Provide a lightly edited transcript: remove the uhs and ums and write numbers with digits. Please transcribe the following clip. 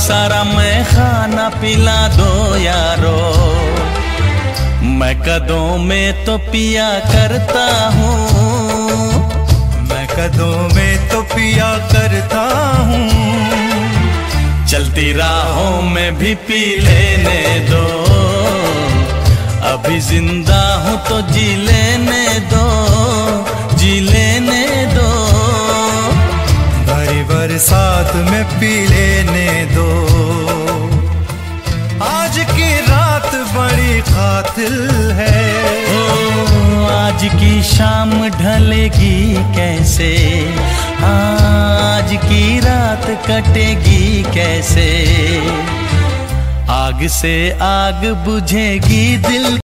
सारा मैं खाना पिला दो यारो, मैं कदों में तो पिया करता हूँ, मैं कदों में तो पिया करता हूँ। चलती राहों में भी पी लेने दो, अभी जिंदा हूँ तो जी लेने दो, जी लेने दो। भरी बरसात में पी लेने दो। आज की रात बड़ी कातिल है, ओ आज की शाम ढलेगी कैसे, आज की रात कटेगी कैसे। आग से आग बुझेगी दिल